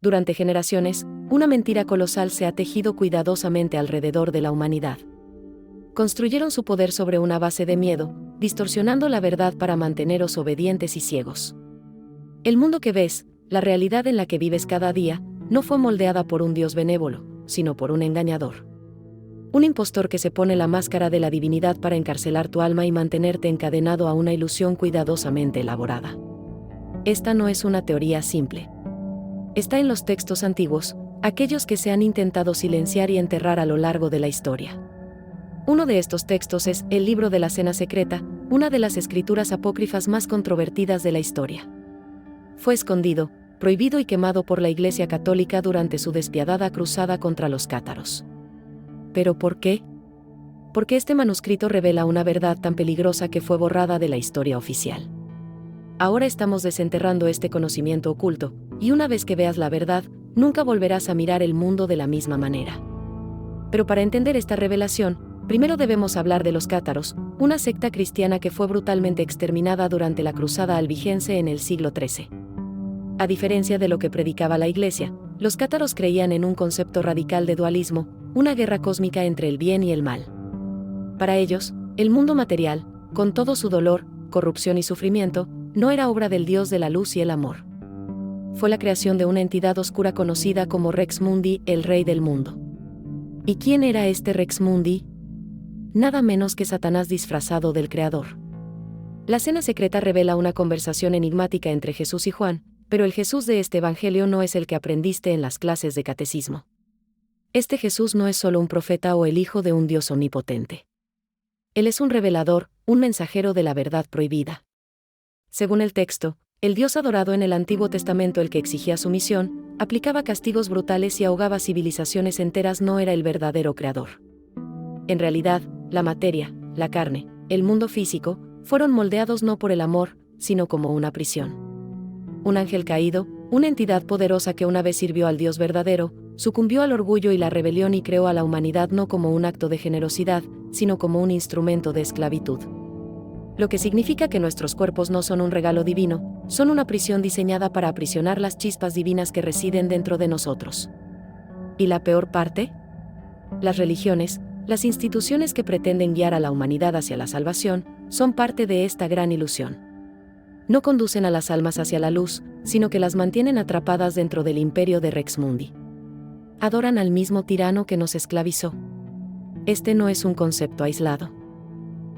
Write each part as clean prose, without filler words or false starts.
Durante generaciones, una mentira colosal se ha tejido cuidadosamente alrededor de la humanidad. Construyeron su poder sobre una base de miedo, distorsionando la verdad para manteneros obedientes y ciegos. El mundo que ves, la realidad en la que vives cada día, no fue moldeada por un Dios benévolo, sino por un engañador. Un impostor que se pone la máscara de la divinidad para encarcelar tu alma y mantenerte encadenado a una ilusión cuidadosamente elaborada. Esta no es una teoría simple. Está en los textos antiguos, aquellos que se han intentado silenciar y enterrar a lo largo de la historia. Uno de estos textos es el Libro de la Cena Secreta, una de las escrituras apócrifas más controvertidas de la historia. Fue escondido, prohibido y quemado por la Iglesia Católica durante su despiadada cruzada contra los cátaros. ¿Pero por qué? Porque este manuscrito revela una verdad tan peligrosa que fue borrada de la historia oficial. Ahora estamos desenterrando este conocimiento oculto, y una vez que veas la verdad, nunca volverás a mirar el mundo de la misma manera. Pero para entender esta revelación, primero debemos hablar de los cátaros, una secta cristiana que fue brutalmente exterminada durante la Cruzada albigense en el siglo XIII. A diferencia de lo que predicaba la Iglesia, los cátaros creían en un concepto radical de dualismo, una guerra cósmica entre el bien y el mal. Para ellos, el mundo material, con todo su dolor, corrupción y sufrimiento, no era obra del Dios de la luz y el amor. Fue la creación de una entidad oscura conocida como Rex Mundi, el rey del mundo. ¿Y quién era este Rex Mundi? Nada menos que Satanás disfrazado del Creador. La Cena Secreta revela una conversación enigmática entre Jesús y Juan, pero el Jesús de este evangelio no es el que aprendiste en las clases de catecismo. Este Jesús no es solo un profeta o el hijo de un Dios omnipotente. Él es un revelador, un mensajero de la verdad prohibida. Según el texto, el Dios adorado en el Antiguo Testamento, el que exigía sumisión, aplicaba castigos brutales y ahogaba civilizaciones enteras, no era el verdadero creador. En realidad, la materia, la carne, el mundo físico, fueron moldeados no por el amor, sino como una prisión. Un ángel caído, una entidad poderosa que una vez sirvió al Dios verdadero, sucumbió al orgullo y la rebelión y creó a la humanidad no como un acto de generosidad, sino como un instrumento de esclavitud. Lo que significa que nuestros cuerpos no son un regalo divino, son una prisión diseñada para aprisionar las chispas divinas que residen dentro de nosotros. ¿Y la peor parte? Las religiones, las instituciones que pretenden guiar a la humanidad hacia la salvación, son parte de esta gran ilusión. No conducen a las almas hacia la luz, sino que las mantienen atrapadas dentro del imperio de Rex Mundi. Adoran al mismo tirano que nos esclavizó. Este no es un concepto aislado.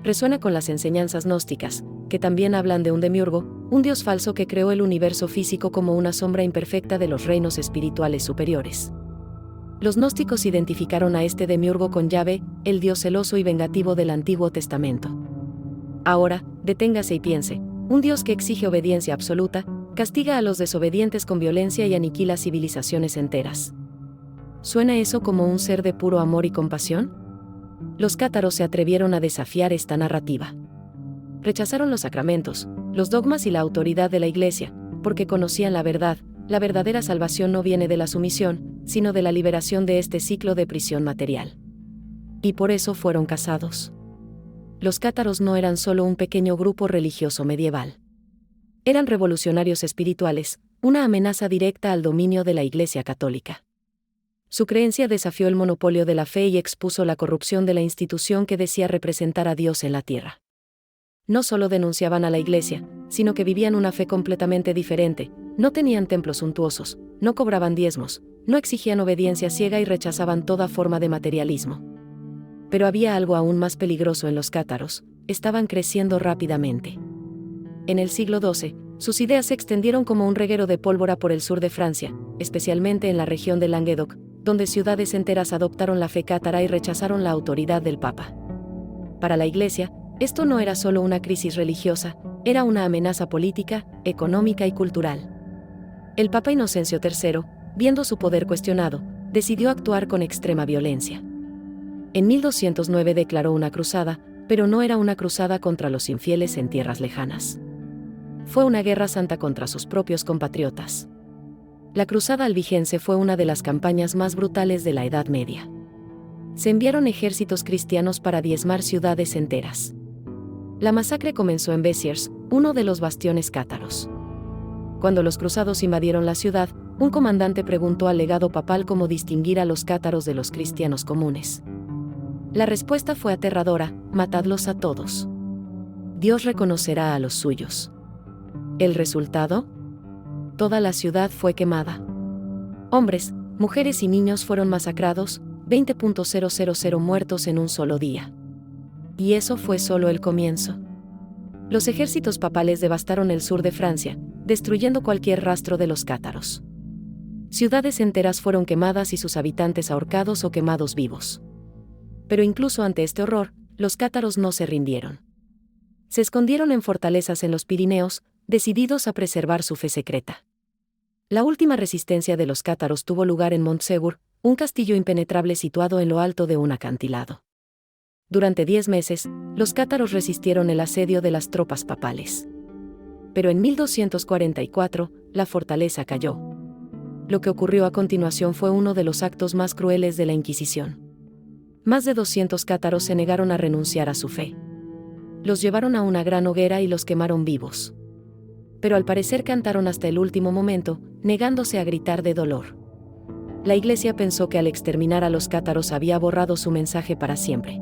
Resuena con las enseñanzas gnósticas, que también hablan de un demiurgo, un dios falso que creó el universo físico como una sombra imperfecta de los reinos espirituales superiores. Los gnósticos identificaron a este demiurgo con Yahvé, el dios celoso y vengativo del Antiguo Testamento. Ahora, deténgase y piense, un dios que exige obediencia absoluta, castiga a los desobedientes con violencia y aniquila civilizaciones enteras. ¿Suena eso como un ser de puro amor y compasión? Los cátaros se atrevieron a desafiar esta narrativa. Rechazaron los sacramentos, los dogmas y la autoridad de la Iglesia, porque conocían la verdad. La verdadera salvación no viene de la sumisión, sino de la liberación de este ciclo de prisión material. Y por eso fueron cazados. Los cátaros no eran solo un pequeño grupo religioso medieval. Eran revolucionarios espirituales, una amenaza directa al dominio de la Iglesia Católica. Su creencia desafió el monopolio de la fe y expuso la corrupción de la institución que decía representar a Dios en la tierra. No solo denunciaban a la Iglesia, sino que vivían una fe completamente diferente, no tenían templos suntuosos, no cobraban diezmos, no exigían obediencia ciega y rechazaban toda forma de materialismo. Pero había algo aún más peligroso en los cátaros, estaban creciendo rápidamente. En el siglo XII, sus ideas se extendieron como un reguero de pólvora por el sur de Francia, especialmente en la región de Languedoc, donde ciudades enteras adoptaron la fe cátara y rechazaron la autoridad del Papa. Para la Iglesia, esto no era solo una crisis religiosa, era una amenaza política, económica y cultural. El Papa Inocencio III, viendo su poder cuestionado, decidió actuar con extrema violencia. En 1209 declaró una cruzada, pero no era una cruzada contra los infieles en tierras lejanas. Fue una guerra santa contra sus propios compatriotas. La cruzada albigense fue una de las campañas más brutales de la Edad Media. Se enviaron ejércitos cristianos para diezmar ciudades enteras. La masacre comenzó en Béziers, uno de los bastiones cátaros. Cuando los cruzados invadieron la ciudad, Un comandante preguntó al legado papal cómo distinguir a los cátaros de los cristianos comunes. La respuesta fue aterradora: matadlos a todos. Dios reconocerá a los suyos. ¿El resultado? Toda la ciudad fue quemada. Hombres, mujeres y niños fueron masacrados, 20.000 muertos en un solo día. Y eso fue solo el comienzo. Los ejércitos papales devastaron el sur de Francia, destruyendo cualquier rastro de los cátaros. Ciudades enteras fueron quemadas y sus habitantes ahorcados o quemados vivos. Pero incluso ante este horror, los cátaros no se rindieron. Se escondieron en fortalezas en los Pirineos, decididos a preservar su fe secreta. La última resistencia de los cátaros tuvo lugar en Montségur, un castillo impenetrable situado en lo alto de un acantilado. Durante 10 meses, los cátaros resistieron el asedio de las tropas papales. Pero en 1244, la fortaleza cayó. Lo que ocurrió a continuación fue uno de los actos más crueles de la Inquisición. Más de 200 cátaros se negaron a renunciar a su fe. Los llevaron a una gran hoguera y los quemaron vivos. Pero al parecer cantaron hasta el último momento, negándose a gritar de dolor. La Iglesia pensó que al exterminar a los cátaros había borrado su mensaje para siempre.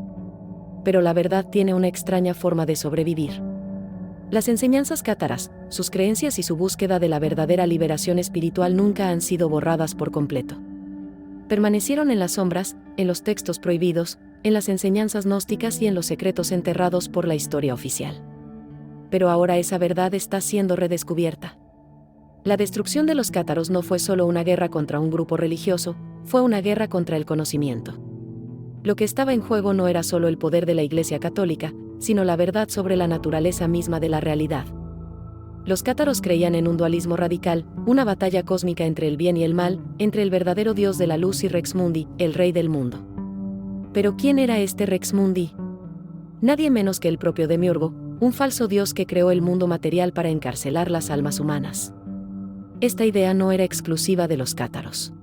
Pero la verdad tiene una extraña forma de sobrevivir. Las enseñanzas cátaras, sus creencias y su búsqueda de la verdadera liberación espiritual nunca han sido borradas por completo. Permanecieron en las sombras, en los textos prohibidos, en las enseñanzas gnósticas y en los secretos enterrados por la historia oficial. Pero ahora esa verdad está siendo redescubierta. La destrucción de los cátaros no fue solo una guerra contra un grupo religioso, fue una guerra contra el conocimiento. Lo que estaba en juego no era solo el poder de la Iglesia Católica, sino la verdad sobre la naturaleza misma de la realidad. Los cátaros creían en un dualismo radical, una batalla cósmica entre el bien y el mal, entre el verdadero Dios de la luz y Rex Mundi, el rey del mundo. Pero ¿quién era este Rex Mundi? Nadie menos que el propio Demiurgo, un falso dios que creó el mundo material para encarcelar las almas humanas. Esta idea no era exclusiva de los cátaros.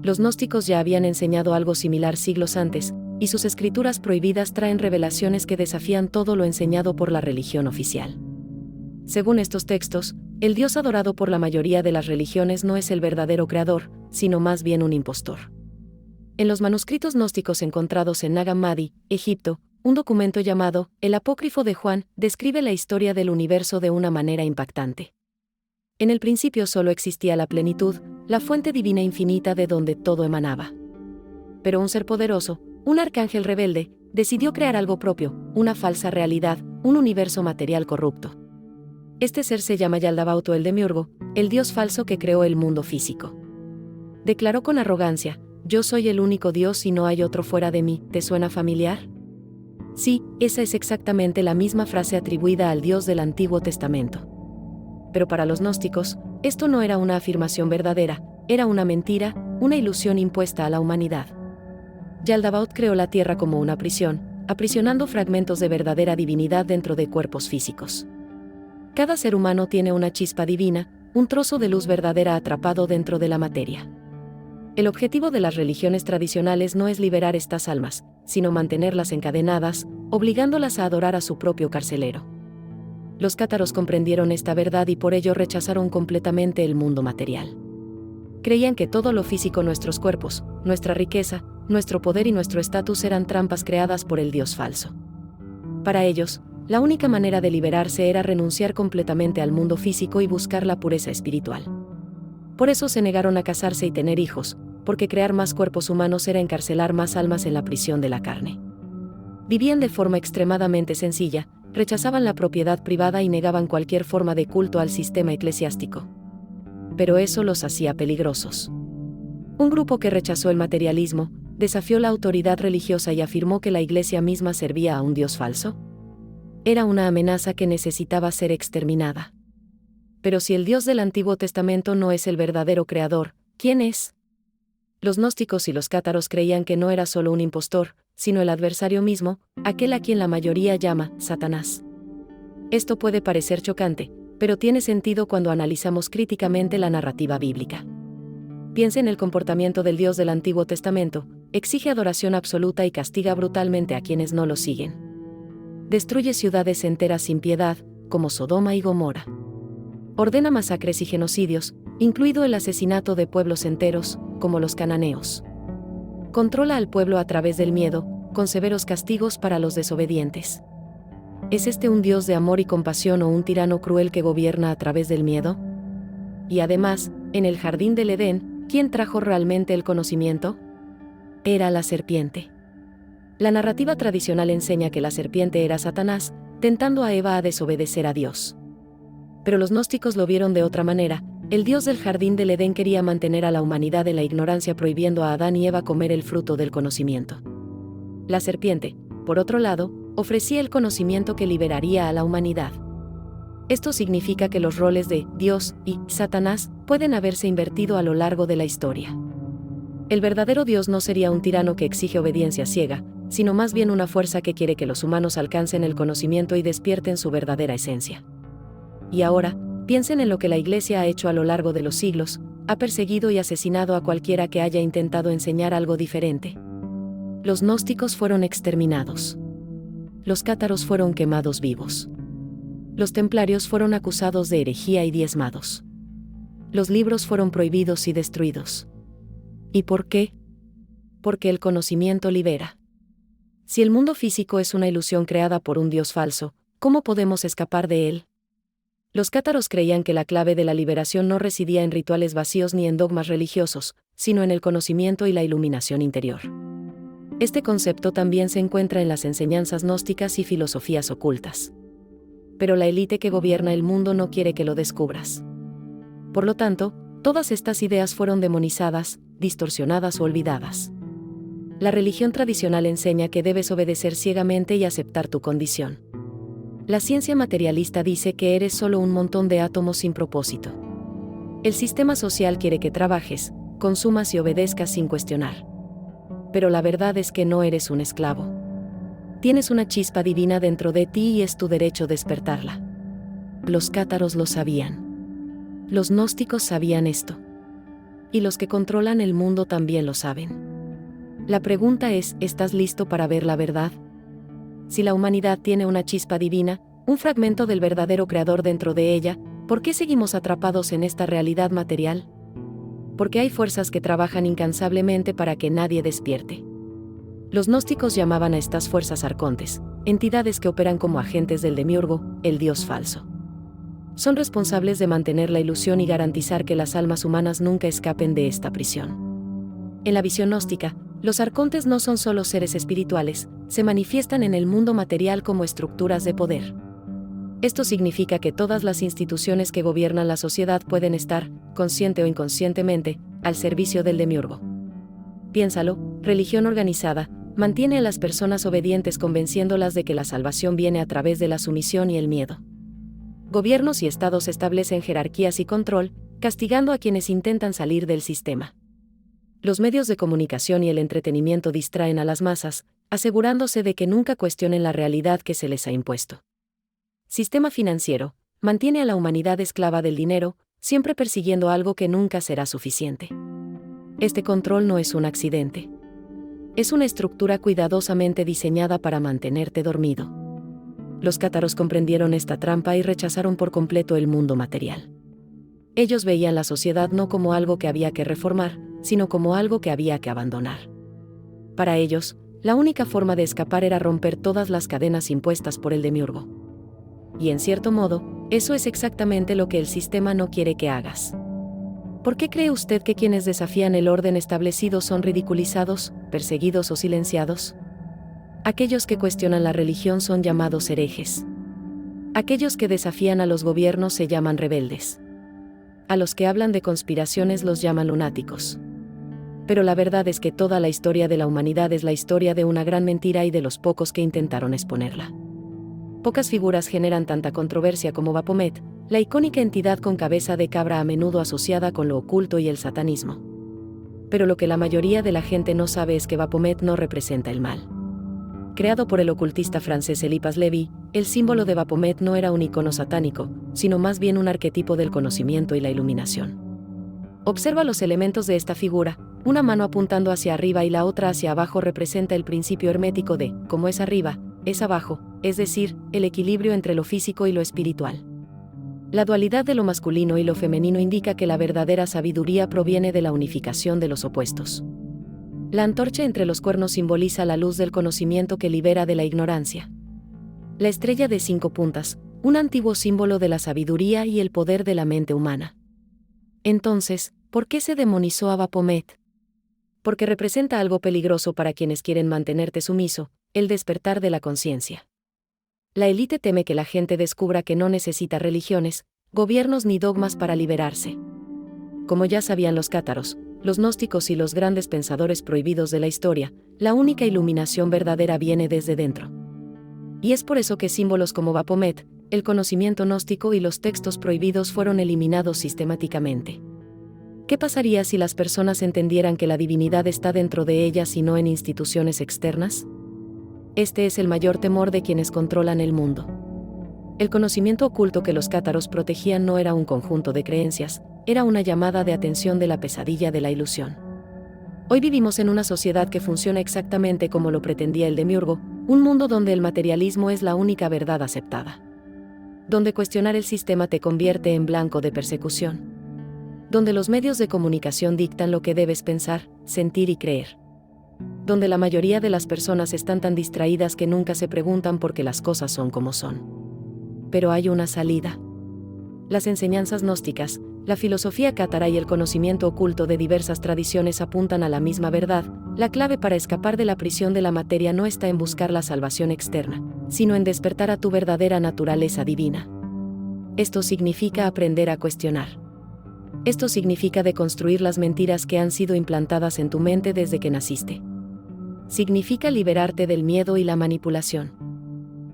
Los gnósticos ya habían enseñado algo similar siglos antes, y sus escrituras prohibidas traen revelaciones que desafían todo lo enseñado por la religión oficial. Según estos textos, el Dios adorado por la mayoría de las religiones no es el verdadero creador, sino más bien un impostor. En los manuscritos gnósticos encontrados en Nag Hammadi, Egipto, un documento llamado El Apócrifo de Juan describe la historia del universo de una manera impactante. En el principio solo existía la plenitud, la fuente divina infinita de donde todo emanaba. Pero un ser poderoso, un arcángel rebelde, decidió crear algo propio, una falsa realidad, un universo material corrupto. Este ser se llama Yaldabaoth o el Demiurgo, el dios falso que creó el mundo físico. Declaró con arrogancia: yo soy el único Dios y no hay otro fuera de mí. ¿Te suena familiar? Sí, esa es exactamente la misma frase atribuida al Dios del Antiguo Testamento. Pero para los gnósticos, esto no era una afirmación verdadera, era una mentira, una ilusión impuesta a la humanidad. Yaldabaoth creó la tierra como una prisión, aprisionando fragmentos de verdadera divinidad dentro de cuerpos físicos. Cada ser humano tiene una chispa divina, un trozo de luz verdadera atrapado dentro de la materia. El objetivo de las religiones tradicionales no es liberar estas almas, sino mantenerlas encadenadas, obligándolas a adorar a su propio carcelero. Los cátaros comprendieron esta verdad y por ello rechazaron completamente el mundo material. Creían que todo lo físico, nuestros cuerpos, nuestra riqueza, nuestro poder y nuestro estatus eran trampas creadas por el Dios falso. Para ellos, la única manera de liberarse era renunciar completamente al mundo físico y buscar la pureza espiritual. Por eso se negaron a casarse y tener hijos, porque crear más cuerpos humanos era encarcelar más almas en la prisión de la carne. Vivían de forma extremadamente sencilla, rechazaban la propiedad privada y negaban cualquier forma de culto al sistema eclesiástico. Pero eso los hacía peligrosos. Un grupo que rechazó el materialismo, desafió la autoridad religiosa y afirmó que la Iglesia misma servía a un Dios falso. Era una amenaza que necesitaba ser exterminada. Pero si el Dios del Antiguo Testamento no es el verdadero creador, ¿quién es? Los gnósticos y los cátaros creían que no era solo un impostor, sino el adversario mismo, aquel a quien la mayoría llama Satanás. Esto puede parecer chocante, pero tiene sentido cuando analizamos críticamente la narrativa bíblica. Piensa en el comportamiento del Dios del Antiguo Testamento: exige adoración absoluta y castiga brutalmente a quienes no lo siguen. Destruye ciudades enteras sin piedad, como Sodoma y Gomorra. Ordena masacres y genocidios, incluido el asesinato de pueblos enteros, como los cananeos. Controla al pueblo a través del miedo, con severos castigos para los desobedientes. ¿Es este un Dios de amor y compasión o un tirano cruel que gobierna a través del miedo? Y además, en el jardín del Edén, ¿quién trajo realmente el conocimiento? Era la serpiente. La narrativa tradicional enseña que la serpiente era Satanás, tentando a Eva a desobedecer a Dios. Pero los gnósticos lo vieron de otra manera. El Dios del jardín del Edén quería mantener a la humanidad en la ignorancia, prohibiendo a Adán y Eva comer el fruto del conocimiento. La serpiente, por otro lado, ofrecía el conocimiento que liberaría a la humanidad. Esto significa que los roles de Dios y Satanás pueden haberse invertido a lo largo de la historia. El verdadero Dios no sería un tirano que exige obediencia ciega, sino más bien una fuerza que quiere que los humanos alcancen el conocimiento y despierten su verdadera esencia. Y ahora, piensen en lo que la Iglesia ha hecho a lo largo de los siglos: ha perseguido y asesinado a cualquiera que haya intentado enseñar algo diferente. Los gnósticos fueron exterminados. Los cátaros fueron quemados vivos. Los templarios fueron acusados de herejía y diezmados. Los libros fueron prohibidos y destruidos. ¿Y por qué? Porque el conocimiento libera. Si el mundo físico es una ilusión creada por un Dios falso, ¿cómo podemos escapar de él? Los cátaros creían que la clave de la liberación no residía en rituales vacíos ni en dogmas religiosos, sino en el conocimiento y la iluminación interior. Este concepto también se encuentra en las enseñanzas gnósticas y filosofías ocultas. Pero la élite que gobierna el mundo no quiere que lo descubras. Por lo tanto, todas estas ideas fueron demonizadas, distorsionadas o olvidadas. La religión tradicional enseña que debes obedecer ciegamente y aceptar tu condición. La ciencia materialista dice que eres solo un montón de átomos sin propósito. El sistema social quiere que trabajes, consumas y obedezcas sin cuestionar. Pero la verdad es que no eres un esclavo. Tienes una chispa divina dentro de ti y es tu derecho despertarla. Los cátaros lo sabían. Los gnósticos sabían esto. Y los que controlan el mundo también lo saben. La pregunta es: ¿estás listo para ver la verdad? Si la humanidad tiene una chispa divina, un fragmento del verdadero creador dentro de ella, ¿por qué seguimos atrapados en esta realidad material? Porque hay fuerzas que trabajan incansablemente para que nadie despierte. Los gnósticos llamaban a estas fuerzas arcontes, entidades que operan como agentes del demiurgo, el dios falso. Son responsables de mantener la ilusión y garantizar que las almas humanas nunca escapen de esta prisión. En la visión gnóstica, los arcontes no son solo seres espirituales, se manifiestan en el mundo material como estructuras de poder. Esto significa que todas las instituciones que gobiernan la sociedad pueden estar, consciente o inconscientemente, al servicio del demiurgo. Piénsalo: religión organizada mantiene a las personas obedientes convenciéndolas de que la salvación viene a través de la sumisión y el miedo. Gobiernos y estados establecen jerarquías y control, castigando a quienes intentan salir del sistema. Los medios de comunicación y el entretenimiento distraen a las masas, asegurándose de que nunca cuestionen la realidad que se les ha impuesto. Sistema financiero mantiene a la humanidad esclava del dinero, siempre persiguiendo algo que nunca será suficiente. Este control no es un accidente. Es una estructura cuidadosamente diseñada para mantenerte dormido. Los cátaros comprendieron esta trampa y rechazaron por completo el mundo material. Ellos veían la sociedad no como algo que había que reformar, sino como algo que había que abandonar. Para ellos, la única forma de escapar era romper todas las cadenas impuestas por el demiurgo. Y en cierto modo, eso es exactamente lo que el sistema no quiere que hagas. ¿Por qué cree usted que quienes desafían el orden establecido son ridiculizados, perseguidos o silenciados? Aquellos que cuestionan la religión son llamados herejes. Aquellos que desafían a los gobiernos se llaman rebeldes. A los que hablan de conspiraciones los llaman lunáticos. Pero la verdad es que toda la historia de la humanidad es la historia de una gran mentira y de los pocos que intentaron exponerla. Pocas figuras generan tanta controversia como Baphomet, la icónica entidad con cabeza de cabra a menudo asociada con lo oculto y el satanismo. Pero lo que la mayoría de la gente no sabe es que Baphomet no representa el mal. Creado por el ocultista francés Eliphas Lévy, el símbolo de Baphomet no era un icono satánico, sino más bien un arquetipo del conocimiento y la iluminación. Observa los elementos de esta figura: una mano apuntando hacia arriba y la otra hacia abajo representa el principio hermético de, como es arriba, es abajo, es decir, el equilibrio entre lo físico y lo espiritual. La dualidad de lo masculino y lo femenino indica que la verdadera sabiduría proviene de la unificación de los opuestos. La antorcha entre los cuernos simboliza la luz del conocimiento que libera de la ignorancia. La estrella de 5 puntas, un antiguo símbolo de la sabiduría y el poder de la mente humana. Entonces, ¿por qué se demonizó a Baphomet? Porque representa algo peligroso para quienes quieren mantenerte sumiso, el despertar de la conciencia. La élite teme que la gente descubra que no necesita religiones, gobiernos ni dogmas para liberarse. Como ya sabían los cátaros, los gnósticos y los grandes pensadores prohibidos de la historia, la única iluminación verdadera viene desde dentro. Y es por eso que símbolos como Baphomet, el conocimiento gnóstico y los textos prohibidos fueron eliminados sistemáticamente. ¿Qué pasaría si las personas entendieran que la divinidad está dentro de ellas y no en instituciones externas? Este es el mayor temor de quienes controlan el mundo. El conocimiento oculto que los cátaros protegían no era un conjunto de creencias, era una llamada de atención de la pesadilla de la ilusión. Hoy vivimos en una sociedad que funciona exactamente como lo pretendía el demiurgo, un mundo donde el materialismo es la única verdad aceptada. Donde cuestionar el sistema te convierte en blanco de persecución. Donde los medios de comunicación dictan lo que debes pensar, sentir y creer. Donde la mayoría de las personas están tan distraídas que nunca se preguntan por qué las cosas son como son. Pero hay una salida. Las enseñanzas gnósticas, la filosofía cátara y el conocimiento oculto de diversas tradiciones apuntan a la misma verdad. La clave para escapar de la prisión de la materia no está en buscar la salvación externa, sino en despertar a tu verdadera naturaleza divina. Esto significa aprender a cuestionar. Esto significa deconstruir las mentiras que han sido implantadas en tu mente desde que naciste. Significa liberarte del miedo y la manipulación.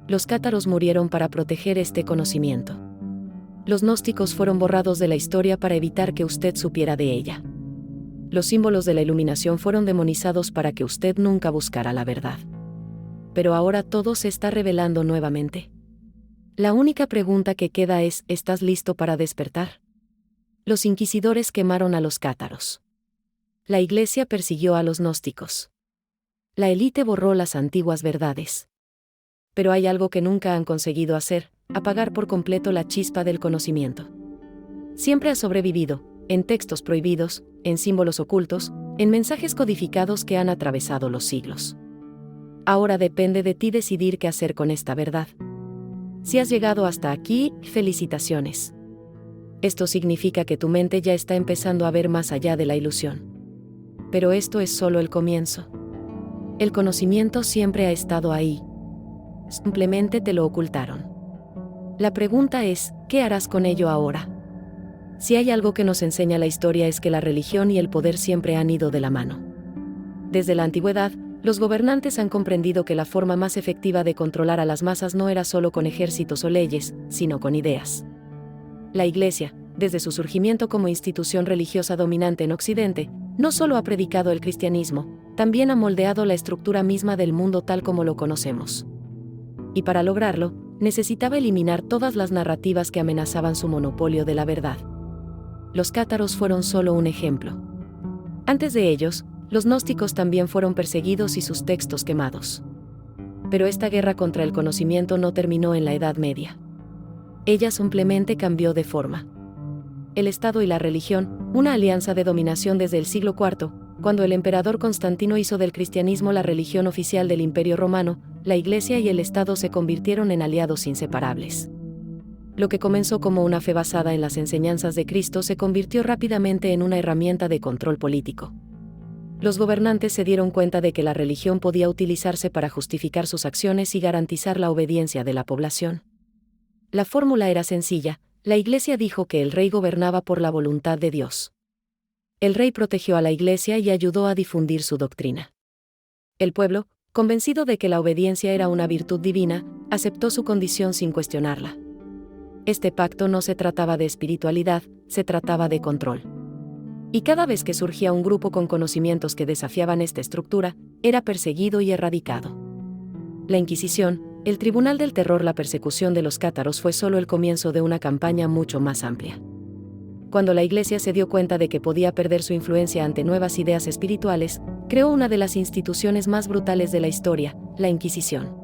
Los cátaros murieron para proteger este conocimiento. Los gnósticos fueron borrados de la historia para evitar que usted supiera de ella. Los símbolos de la iluminación fueron demonizados para que usted nunca buscara la verdad. Pero ahora todo se está revelando nuevamente. La única pregunta que queda es, ¿estás listo para despertar? Los inquisidores quemaron a los cátaros. La Iglesia persiguió a los gnósticos. La élite borró las antiguas verdades. Pero hay algo que nunca han conseguido hacer: apagar por completo la chispa del conocimiento. Siempre ha sobrevivido, en textos prohibidos, en símbolos ocultos, en mensajes codificados que han atravesado los siglos. Ahora depende de ti decidir qué hacer con esta verdad. Si has llegado hasta aquí, felicitaciones. Esto significa que tu mente ya está empezando a ver más allá de la ilusión. Pero esto es solo el comienzo. El conocimiento siempre ha estado ahí. Simplemente te lo ocultaron. La pregunta es, ¿qué harás con ello ahora? Si hay algo que nos enseña la historia es que la religión y el poder siempre han ido de la mano. Desde la antigüedad, los gobernantes han comprendido que la forma más efectiva de controlar a las masas no era solo con ejércitos o leyes, sino con ideas. La Iglesia, desde su surgimiento como institución religiosa dominante en Occidente, no solo ha predicado el cristianismo, también ha moldeado la estructura misma del mundo tal como lo conocemos. Y para lograrlo, necesitaba eliminar todas las narrativas que amenazaban su monopolio de la verdad. Los cátaros fueron solo un ejemplo. Antes de ellos, los gnósticos también fueron perseguidos y sus textos quemados. Pero esta guerra contra el conocimiento no terminó en la Edad Media. Ella simplemente cambió de forma. El Estado y la religión, una alianza de dominación desde el siglo IV, cuando el emperador Constantino hizo del cristianismo la religión oficial del Imperio Romano, la Iglesia y el Estado se convirtieron en aliados inseparables. Lo que comenzó como una fe basada en las enseñanzas de Cristo se convirtió rápidamente en una herramienta de control político. Los gobernantes se dieron cuenta de que la religión podía utilizarse para justificar sus acciones y garantizar la obediencia de la población. La fórmula era sencilla: la Iglesia dijo que el rey gobernaba por la voluntad de Dios. El rey protegió a la Iglesia y ayudó a difundir su doctrina. El pueblo, convencido de que la obediencia era una virtud divina, aceptó su condición sin cuestionarla. Este pacto no se trataba de espiritualidad, se trataba de control. Y cada vez que surgía un grupo con conocimientos que desafiaban esta estructura, era perseguido y erradicado. La Inquisición, el Tribunal del Terror, la persecución de los cátaros fue solo el comienzo de una campaña mucho más amplia. Cuando la Iglesia se dio cuenta de que podía perder su influencia ante nuevas ideas espirituales, creó una de las instituciones más brutales de la historia, la Inquisición.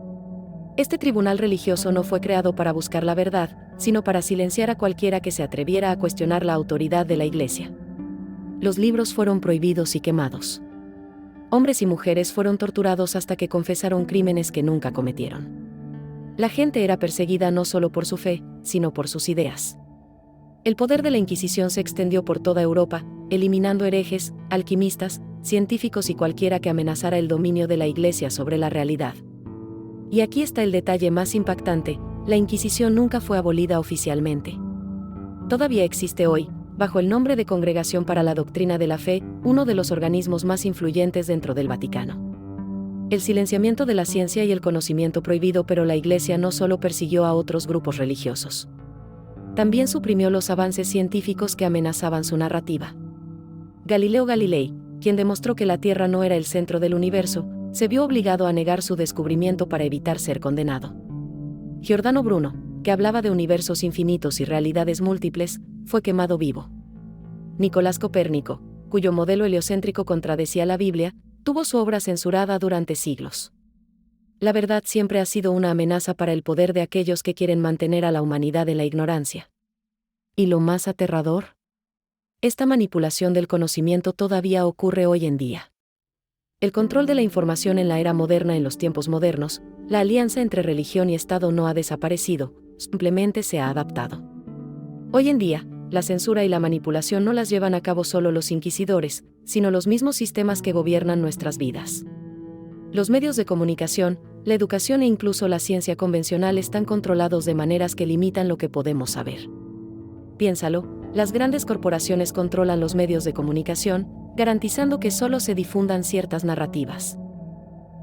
Este tribunal religioso no fue creado para buscar la verdad, sino para silenciar a cualquiera que se atreviera a cuestionar la autoridad de la Iglesia. Los libros fueron prohibidos y quemados. Hombres y mujeres fueron torturados hasta que confesaron crímenes que nunca cometieron. La gente era perseguida no solo por su fe, sino por sus ideas. El poder de la Inquisición se extendió por toda Europa, eliminando herejes, alquimistas, científicos y cualquiera que amenazara el dominio de la Iglesia sobre la realidad. Y aquí está el detalle más impactante: la Inquisición nunca fue abolida oficialmente. Todavía existe hoy, bajo el nombre de Congregación para la Doctrina de la Fe, uno de los organismos más influyentes dentro del Vaticano. El silenciamiento de la ciencia y el conocimiento prohibido, pero la Iglesia no solo persiguió a otros grupos religiosos. También suprimió los avances científicos que amenazaban su narrativa. Galileo Galilei, quien demostró que la Tierra no era el centro del universo, se vio obligado a negar su descubrimiento para evitar ser condenado. Giordano Bruno, que hablaba de universos infinitos y realidades múltiples, fue quemado vivo. Nicolás Copérnico, cuyo modelo heliocéntrico contradecía la Biblia, tuvo su obra censurada durante siglos. La verdad siempre ha sido una amenaza para el poder de aquellos que quieren mantener a la humanidad en la ignorancia. ¿Y lo más aterrador? Esta manipulación del conocimiento todavía ocurre hoy en día. El control de la información en la era moderna. En los tiempos modernos, la alianza entre religión y Estado no ha desaparecido, simplemente se ha adaptado. Hoy en día, la censura y la manipulación no las llevan a cabo solo los inquisidores, sino los mismos sistemas que gobiernan nuestras vidas. Los medios de comunicación, la educación e incluso la ciencia convencional están controlados de maneras que limitan lo que podemos saber. Piénsalo, las grandes corporaciones controlan los medios de comunicación, garantizando que solo se difundan ciertas narrativas.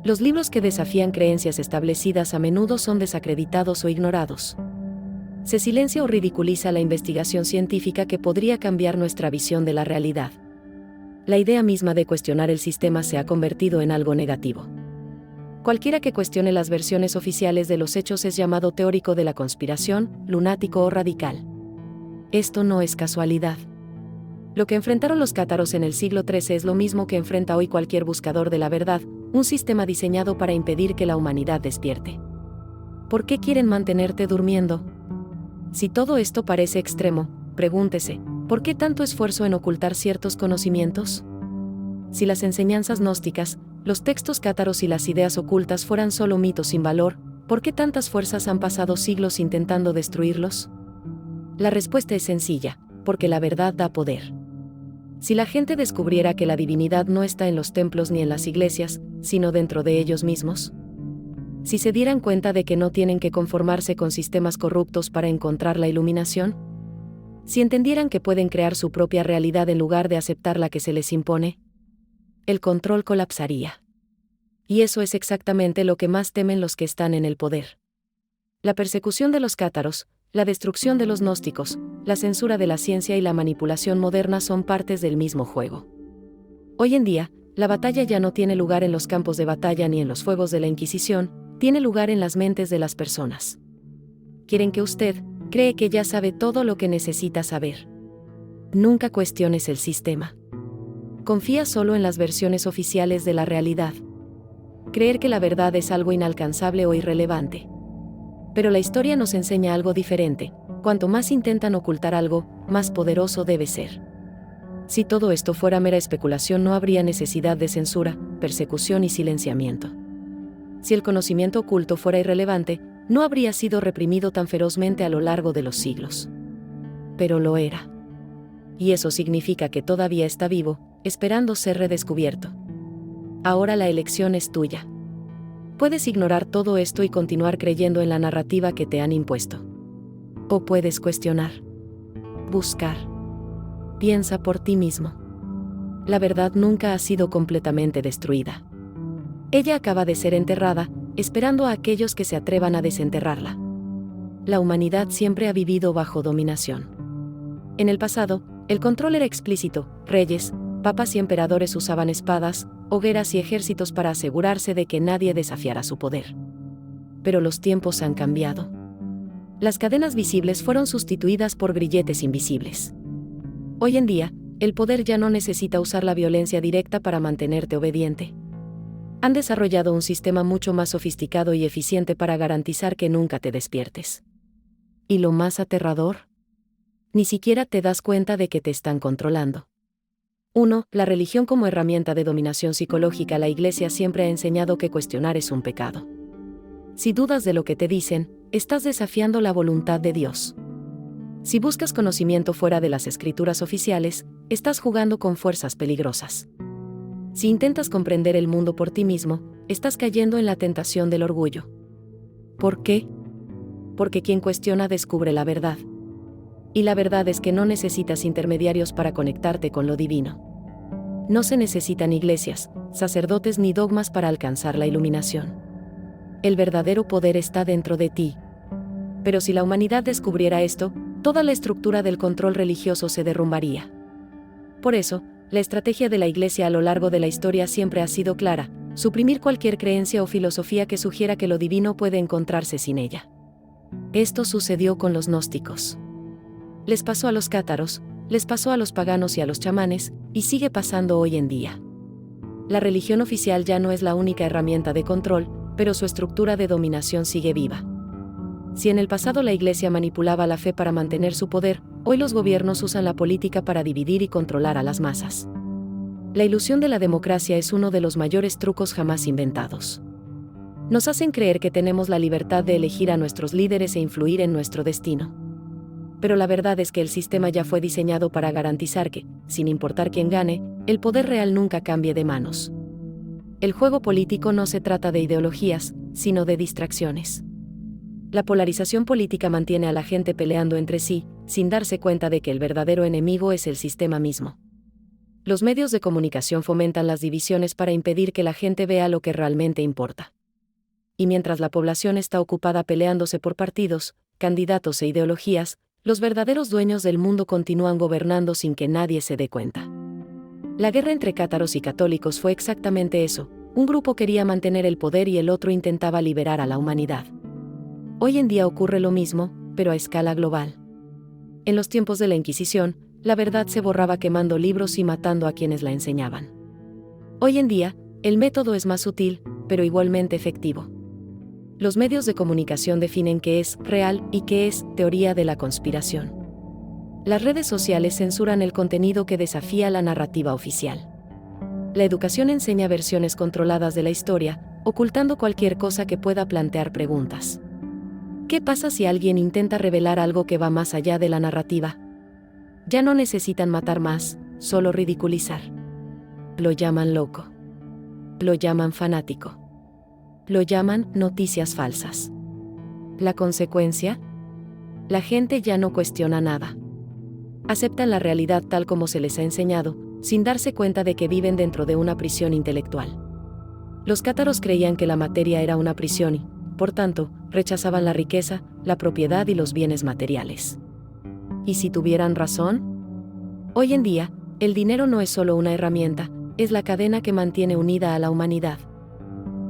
Los libros que desafían creencias establecidas a menudo son desacreditados o ignorados. Se silencia o ridiculiza la investigación científica que podría cambiar nuestra visión de la realidad. La idea misma de cuestionar el sistema se ha convertido en algo negativo. Cualquiera que cuestione las versiones oficiales de los hechos es llamado teórico de la conspiración, lunático o radical. Esto no es casualidad. Lo que enfrentaron los cátaros en el siglo XIII es lo mismo que enfrenta hoy cualquier buscador de la verdad, un sistema diseñado para impedir que la humanidad despierte. ¿Por qué quieren mantenerte durmiendo? Si todo esto parece extremo, pregúntese, ¿por qué tanto esfuerzo en ocultar ciertos conocimientos? Si las enseñanzas gnósticas, los textos cátaros y las ideas ocultas fueran solo mitos sin valor, ¿por qué tantas fuerzas han pasado siglos intentando destruirlos? La respuesta es sencilla: porque la verdad da poder. Si la gente descubriera que la divinidad no está en los templos ni en las iglesias, sino dentro de ellos mismos. Si se dieran cuenta de que no tienen que conformarse con sistemas corruptos para encontrar la iluminación. Si entendieran que pueden crear su propia realidad en lugar de aceptar la que se les impone. El control colapsaría. Y eso es exactamente lo que más temen los que están en el poder. La persecución de los cátaros, la destrucción de los gnósticos, la censura de la ciencia y la manipulación moderna son partes del mismo juego. Hoy en día, la batalla ya no tiene lugar en los campos de batalla ni en los fuegos de la Inquisición, tiene lugar en las mentes de las personas. Quieren que usted cree que ya sabe todo lo que necesita saber. Nunca cuestiones el sistema. Confía solo en las versiones oficiales de la realidad. Creer que la verdad es algo inalcanzable o irrelevante. Pero la historia nos enseña algo diferente: cuanto más intentan ocultar algo, más poderoso debe ser. Si todo esto fuera mera especulación, no habría necesidad de censura, persecución y silenciamiento. Si el conocimiento oculto fuera irrelevante, no habría sido reprimido tan ferozmente a lo largo de los siglos. Pero lo era. Y eso significa que todavía está vivo, esperando ser redescubierto. Ahora la elección es tuya. Puedes ignorar todo esto y continuar creyendo en la narrativa que te han impuesto. O puedes cuestionar. Buscar. Piensa por ti mismo. La verdad nunca ha sido completamente destruida. Ella acaba de ser enterrada, esperando a aquellos que se atrevan a desenterrarla. La humanidad siempre ha vivido bajo dominación. En el pasado, el control era explícito: reyes, papas y emperadores usaban espadas, hogueras y ejércitos para asegurarse de que nadie desafiara su poder. Pero los tiempos han cambiado. Las cadenas visibles fueron sustituidas por grilletes invisibles. Hoy en día, el poder ya no necesita usar la violencia directa para mantenerte obediente. Han desarrollado un sistema mucho más sofisticado y eficiente para garantizar que nunca te despiertes. ¿Y lo más aterrador? Ni siquiera te das cuenta de que te están controlando. 1. La religión como herramienta de dominación psicológica. La Iglesia siempre ha enseñado que cuestionar es un pecado. Si dudas de lo que te dicen, estás desafiando la voluntad de Dios. Si buscas conocimiento fuera de las escrituras oficiales, estás jugando con fuerzas peligrosas. Si intentas comprender el mundo por ti mismo, estás cayendo en la tentación del orgullo. ¿Por qué? Porque quien cuestiona descubre la verdad. Y la verdad es que no necesitas intermediarios para conectarte con lo divino. No se necesitan iglesias, sacerdotes ni dogmas para alcanzar la iluminación. El verdadero poder está dentro de ti. Pero si la humanidad descubriera esto, toda la estructura del control religioso se derrumbaría. Por eso, la estrategia de la Iglesia a lo largo de la historia siempre ha sido clara: suprimir cualquier creencia o filosofía que sugiera que lo divino puede encontrarse sin ella. Esto sucedió con los gnósticos. Les pasó a los cátaros, les pasó a los paganos y a los chamanes, y sigue pasando hoy en día. La religión oficial ya no es la única herramienta de control, pero su estructura de dominación sigue viva. Si en el pasado la Iglesia manipulaba la fe para mantener su poder, hoy los gobiernos usan la política para dividir y controlar a las masas. La ilusión de la democracia es uno de los mayores trucos jamás inventados. Nos hacen creer que tenemos la libertad de elegir a nuestros líderes e influir en nuestro destino. Pero la verdad es que el sistema ya fue diseñado para garantizar que, sin importar quién gane, el poder real nunca cambie de manos. El juego político no se trata de ideologías, sino de distracciones. La polarización política mantiene a la gente peleando entre sí, sin darse cuenta de que el verdadero enemigo es el sistema mismo. Los medios de comunicación fomentan las divisiones para impedir que la gente vea lo que realmente importa. Y mientras la población está ocupada peleándose por partidos, candidatos e ideologías, los verdaderos dueños del mundo continúan gobernando sin que nadie se dé cuenta. La guerra entre cátaros y católicos fue exactamente eso: un grupo quería mantener el poder y el otro intentaba liberar a la humanidad. Hoy en día ocurre lo mismo, pero a escala global. En los tiempos de la Inquisición, la verdad se borraba quemando libros y matando a quienes la enseñaban. Hoy en día, el método es más sutil, pero igualmente efectivo. Los medios de comunicación definen qué es real y qué es teoría de la conspiración. Las redes sociales censuran el contenido que desafía la narrativa oficial. La educación enseña versiones controladas de la historia, ocultando cualquier cosa que pueda plantear preguntas. ¿Qué pasa si alguien intenta revelar algo que va más allá de la narrativa? Ya no necesitan matar más, solo ridiculizar. Lo llaman loco. Lo llaman fanático. Lo llaman noticias falsas. ¿La consecuencia? La gente ya no cuestiona nada. Aceptan la realidad tal como se les ha enseñado, sin darse cuenta de que viven dentro de una prisión intelectual. Los cátaros creían que la materia era una prisión y, por tanto, rechazaban la riqueza, la propiedad y los bienes materiales. ¿Y si tuvieran razón? Hoy en día, el dinero no es solo una herramienta, es la cadena que mantiene unida a la humanidad.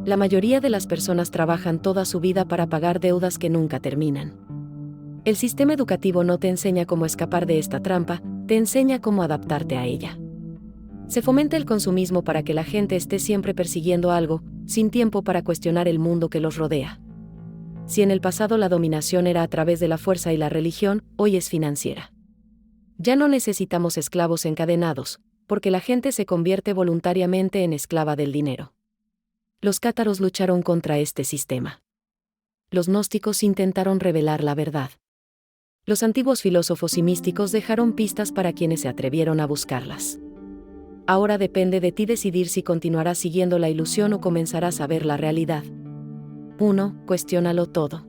La mayoría de las personas trabajan toda su vida para pagar deudas que nunca terminan. El sistema educativo no te enseña cómo escapar de esta trampa, te enseña cómo adaptarte a ella. Se fomenta el consumismo para que la gente esté siempre persiguiendo algo, sin tiempo para cuestionar el mundo que los rodea. Si en el pasado la dominación era a través de la fuerza y la religión, hoy es financiera. Ya no necesitamos esclavos encadenados, porque la gente se convierte voluntariamente en esclava del dinero. Los cátaros lucharon contra este sistema. Los gnósticos intentaron revelar la verdad. Los antiguos filósofos y místicos dejaron pistas para quienes se atrevieron a buscarlas. Ahora depende de ti decidir si continuarás siguiendo la ilusión o comenzarás a ver la realidad. 1. Cuestiónalo todo.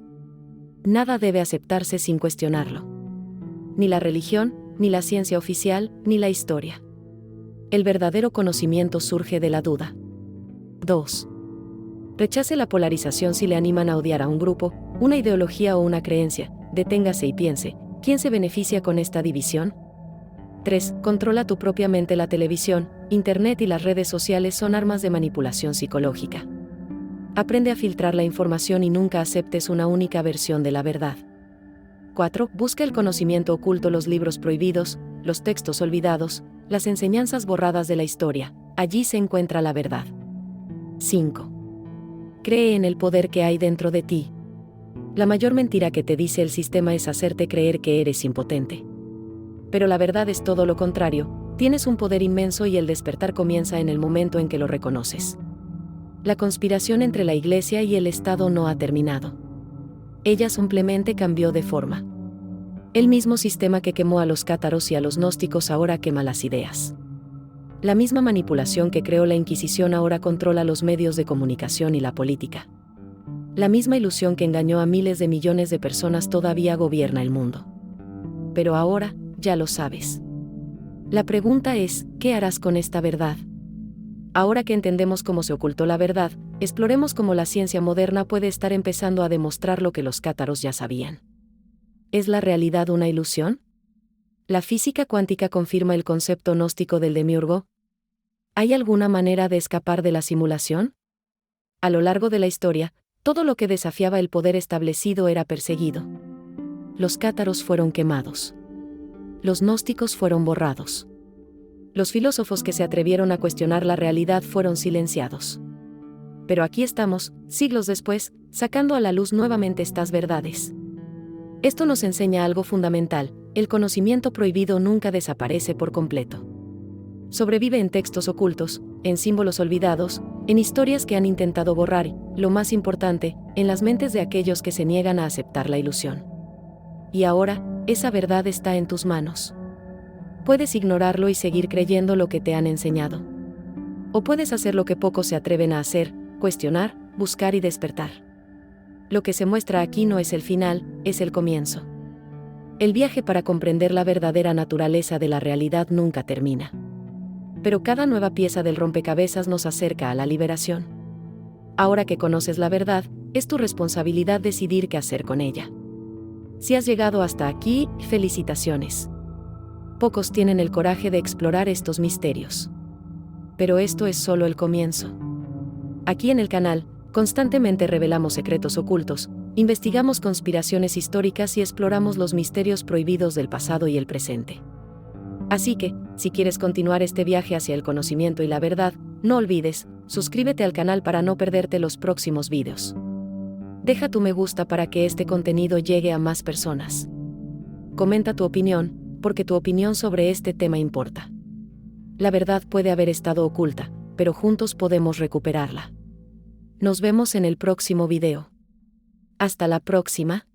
Nada debe aceptarse sin cuestionarlo. Ni la religión, ni la ciencia oficial, ni la historia. El verdadero conocimiento surge de la duda. 2. Rechace la polarización si le animan a odiar a un grupo, una ideología o una creencia. Deténgase y piense, ¿quién se beneficia con esta división? 3. Controla tu propia mente. La televisión, internet y las redes sociales son armas de manipulación psicológica. Aprende a filtrar la información y nunca aceptes una única versión de la verdad. 4. Busca el conocimiento oculto, los libros prohibidos, los textos olvidados, las enseñanzas borradas de la historia. Allí se encuentra la verdad. 5. Cree en el poder que hay dentro de ti. La mayor mentira que te dice el sistema es hacerte creer que eres impotente. Pero la verdad es todo lo contrario, tienes un poder inmenso y el despertar comienza en el momento en que lo reconoces. La conspiración entre la Iglesia y el Estado no ha terminado. Ella simplemente cambió de forma. El mismo sistema que quemó a los cátaros y a los gnósticos ahora quema las ideas. La misma manipulación que creó la Inquisición ahora controla los medios de comunicación y la política. La misma ilusión que engañó a miles de millones de personas todavía gobierna el mundo. Pero ahora, ya lo sabes. La pregunta es, ¿qué harás con esta verdad? Ahora que entendemos cómo se ocultó la verdad, exploremos cómo la ciencia moderna puede estar empezando a demostrar lo que los cátaros ya sabían. ¿Es la realidad una ilusión? ¿La física cuántica confirma el concepto gnóstico del demiurgo? ¿Hay alguna manera de escapar de la simulación? A lo largo de la historia, todo lo que desafiaba el poder establecido era perseguido. Los cátaros fueron quemados. Los gnósticos fueron borrados. Los filósofos que se atrevieron a cuestionar la realidad fueron silenciados. Pero aquí estamos, siglos después, sacando a la luz nuevamente estas verdades. Esto nos enseña algo fundamental: el conocimiento prohibido nunca desaparece por completo. Sobrevive en textos ocultos, en símbolos olvidados, en historias que han intentado borrar y, lo más importante, en las mentes de aquellos que se niegan a aceptar la ilusión. Y ahora, esa verdad está en tus manos. Puedes ignorarlo y seguir creyendo lo que te han enseñado. O puedes hacer lo que pocos se atreven a hacer: cuestionar, buscar y despertar. Lo que se muestra aquí no es el final, es el comienzo. El viaje para comprender la verdadera naturaleza de la realidad nunca termina. Pero cada nueva pieza del rompecabezas nos acerca a la liberación. Ahora que conoces la verdad, es tu responsabilidad decidir qué hacer con ella. Si has llegado hasta aquí, felicitaciones. Pocos tienen el coraje de explorar estos misterios. Pero esto es solo el comienzo. Aquí en el canal, constantemente revelamos secretos ocultos, investigamos conspiraciones históricas y exploramos los misterios prohibidos del pasado y el presente. Así que, si quieres continuar este viaje hacia el conocimiento y la verdad, no olvides, suscríbete al canal para no perderte los próximos vídeos. Deja tu me gusta para que este contenido llegue a más personas. Comenta tu opinión, porque tu opinión sobre este tema importa. La verdad puede haber estado oculta, pero juntos podemos recuperarla. Nos vemos en el próximo video. Hasta la próxima.